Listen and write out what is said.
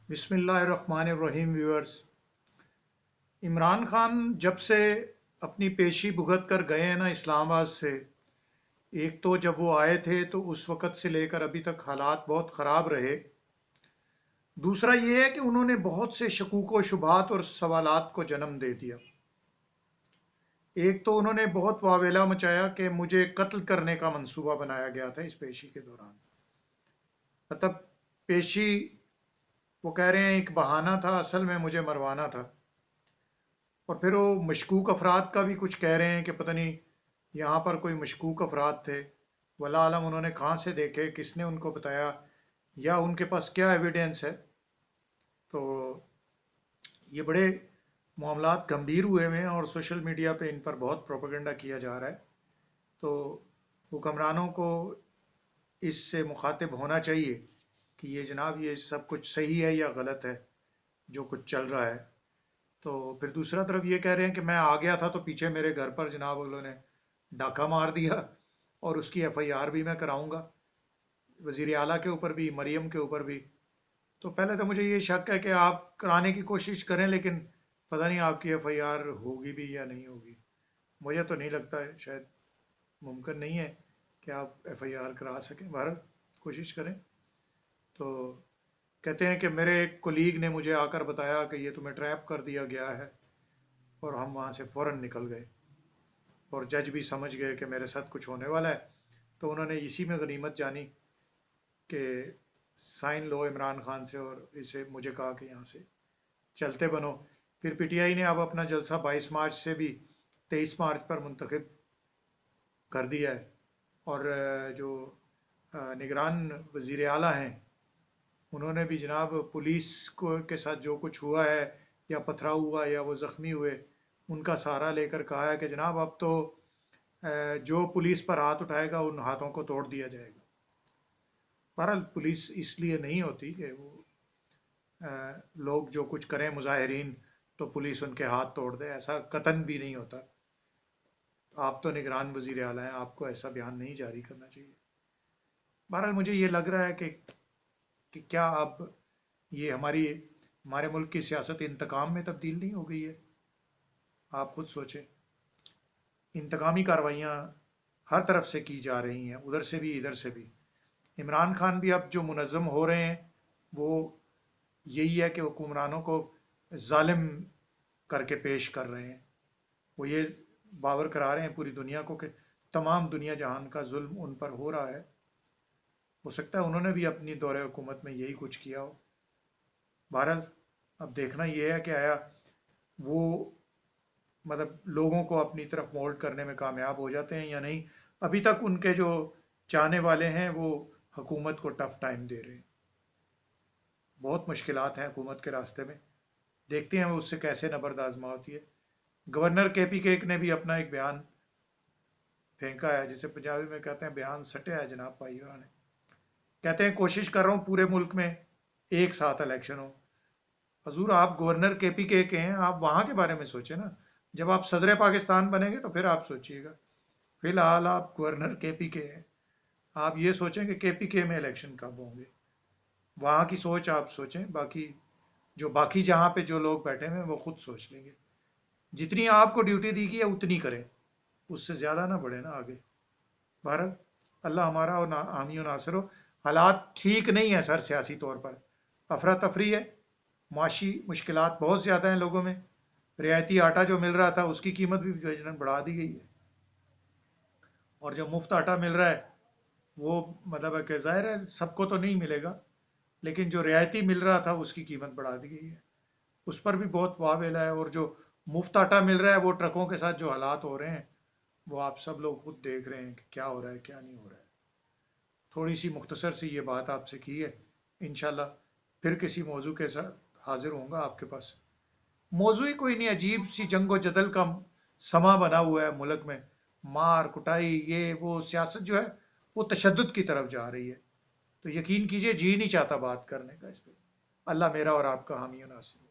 بسم اللہ الرحمن الرحیم ویورز، عمران خان جب سے اپنی پیشی بھگت کر گئے ہیں نا اسلام آباد سے، ایک تو جب وہ آئے تھے تو اس وقت سے لے کر ابھی تک حالات بہت خراب رہے۔ دوسرا یہ ہے کہ انہوں نے بہت سے شکوک و شبہات اور سوالات کو جنم دے دیا۔ ایک تو انہوں نے بہت واویلا مچایا کہ مجھے قتل کرنے کا منصوبہ بنایا گیا تھا اس پیشی کے دوران۔ مطلب پیشی، وہ کہہ رہے ہیں ایک بہانہ تھا، اصل میں مجھے مروانا تھا۔ اور پھر وہ مشکوک افراد کا بھی کچھ کہہ رہے ہیں کہ پتہ نہیں یہاں پر کوئی مشکوک افراد تھے، واللہ عالم انہوں نے کہاں سے دیکھے، کس نے ان کو بتایا، یا ان کے پاس کیا ایویڈنس ہے۔ تو یہ بڑے معاملات گمبھیر ہوئے ہوئے ہیں اور سوشل میڈیا پہ ان پر بہت پروپیگنڈا کیا جا رہا ہے۔ تو حکمرانوں کو اس سے مخاطب ہونا چاہیے کہ یہ جناب یہ سب کچھ صحیح ہے یا غلط ہے جو کچھ چل رہا ہے۔ تو پھر دوسرا طرف یہ کہہ رہے ہیں کہ میں آ گیا تھا تو پیچھے میرے گھر پر جناب انہوں نے ڈاکہ مار دیا، اور اس کی ایف آئی آر بھی میں کراؤں گا، وزیر اعلیٰ کے اوپر بھی، مریم کے اوپر بھی۔ تو پہلے تو مجھے یہ شک ہے کہ آپ کرانے کی کوشش کریں، لیکن پتہ نہیں آپ کی ایف آئی آر ہوگی بھی یا نہیں ہوگی۔ مجھے تو نہیں لگتا ہے، شاید ممکن نہیں ہے کہ آپ ایف آئی آر کرا سکیں، بہرحال کوشش کریں۔ تو کہتے ہیں کہ میرے ایک کولیگ نے مجھے آ کر بتایا کہ یہ تمہیں ٹریپ کر دیا گیا ہے، اور ہم وہاں سے فوراً نکل گئے، اور جج بھی سمجھ گئے کہ میرے ساتھ کچھ ہونے والا ہے۔ تو انہوں نے اسی میں غنیمت جانی کہ سائن لو عمران خان سے، اور اسے مجھے کہا کہ یہاں سے چلتے بنو۔ پھر پی ٹی آئی نے اب اپنا جلسہ 22 مارچ سے بھی 23 مارچ پر منتخب کر دیا ہے، اور جو نگران وزیر اعلیٰ ہیں انہوں نے بھی جناب پولیس کو کے ساتھ جو کچھ ہوا ہے، یا پتھراؤ ہوا یا وہ زخمی ہوئے، ان کا سہارا لے کر کہا ہے کہ جناب اب تو جو پولیس پر ہاتھ اٹھائے گا ان ہاتھوں کو توڑ دیا جائے گا۔ بہرحال پولیس اس لیے نہیں ہوتی کہ وہ لوگ جو کچھ کریں مظاہرین تو پولیس ان کے ہاتھ توڑ دے، ایسا قطعاً بھی نہیں ہوتا۔ آپ تو نگران وزیر اعلیٰ ہیں، آپ کو ایسا بیان نہیں جاری کرنا چاہیے۔ بہرحال مجھے یہ لگ رہا ہے کہ کیا اب یہ ہمارے ملک کی سیاست انتقام میں تبدیل نہیں ہو گئی ہے؟ آپ خود سوچیں، انتقامی کاروائیاں ہر طرف سے کی جا رہی ہیں، ادھر سے بھی ادھر سے بھی۔ عمران خان بھی اب جو منظم ہو رہے ہیں وہ یہی ہے کہ حکمرانوں کو ظالم کر کے پیش کر رہے ہیں۔ وہ یہ باور کرا رہے ہیں پوری دنیا کو کہ تمام دنیا جہان کا ظلم ان پر ہو رہا ہے۔ ہو سکتا ہے انہوں نے بھی اپنی دور حکومت میں یہی کچھ کیا ہو۔ بہرحال اب دیکھنا یہ ہے کہ آیا وہ مطلب لوگوں کو اپنی طرف مولڈ کرنے میں کامیاب ہو جاتے ہیں یا نہیں۔ ابھی تک ان کے جو چاہنے والے ہیں وہ حکومت کو ٹف ٹائم دے رہے ہیں، بہت مشکلات ہیں حکومت کے راستے میں، دیکھتے ہیں وہ اس سے کیسے نبرد آزما ہوتی ہے۔ گورنر کے پی کیک نے بھی اپنا ایک بیان پھینکا ہے، جسے پنجابی میں کہتے ہیں بیان سٹیا ہے جناب بھائی اور نے۔ کہتے ہیں کوشش کر رہا ہوں پورے ملک میں ایک ساتھ الیکشن ہو۔ حضور آپ گورنر کے پی کے ہیں، آپ وہاں کے بارے میں سوچیں نا، جب آپ صدر پاکستان بنیں گے تو پھر آپ سوچئے گا۔ فی الحال آپ گورنر کے پی کے ہیں، آپ یہ سوچیں کہ کے پی کے میں الیکشن کب ہوں گے، وہاں کی سوچ آپ سوچیں، باقی جہاں پہ جو لوگ بیٹھے ہوئے ہیں وہ خود سوچ لیں گے۔ جتنی آپ کو ڈیوٹی دی گئی ہے اتنی کریں، اس سے زیادہ نہ بڑھے نا آگے۔ بہرحال اللہ ہمارا اور حامی و ناصر ہو۔ حالات ٹھیک نہیں ہے سر، سیاسی طور پر افراتفری ہے، معاشی مشکلات بہت زیادہ ہیں لوگوں میں۔ رعایتی آٹا جو مل رہا تھا اس کی قیمت بھی وجنن بڑھا دی گئی ہے، اور جو مفت آٹا مل رہا ہے وہ مطلب ہے کہ ظاہر ہے سب کو تو نہیں ملے گا، لیکن جو رعایتی مل رہا تھا اس کی قیمت بڑھا دی گئی ہے، اس پر بھی بہت واویلا ہے۔ اور جو مفت آٹا مل رہا ہے وہ ٹرکوں کے ساتھ جو حالات ہو رہے ہیں وہ آپ سب لوگ خود دیکھ رہے ہیں کہ کیا ہو رہا ہے کیا نہیں ہو رہا ہے۔ تھوڑی سی مختصر سی یہ بات آپ سے کی ہے، انشاءاللہ پھر کسی موضوع کے ساتھ حاضر ہوں گا آپ کے پاس۔ موضوع ہی کوئی نہیں، عجیب سی جنگ و جدل کا سما بنا ہوا ہے ملک میں، مار کٹائی یہ وہ، سیاست جو ہے وہ تشدد کی طرف جا رہی ہے۔ تو یقین کیجئے جی نہیں چاہتا بات کرنے کا اس پہ۔ اللہ میرا اور آپ کا حامی و ناصر ہو۔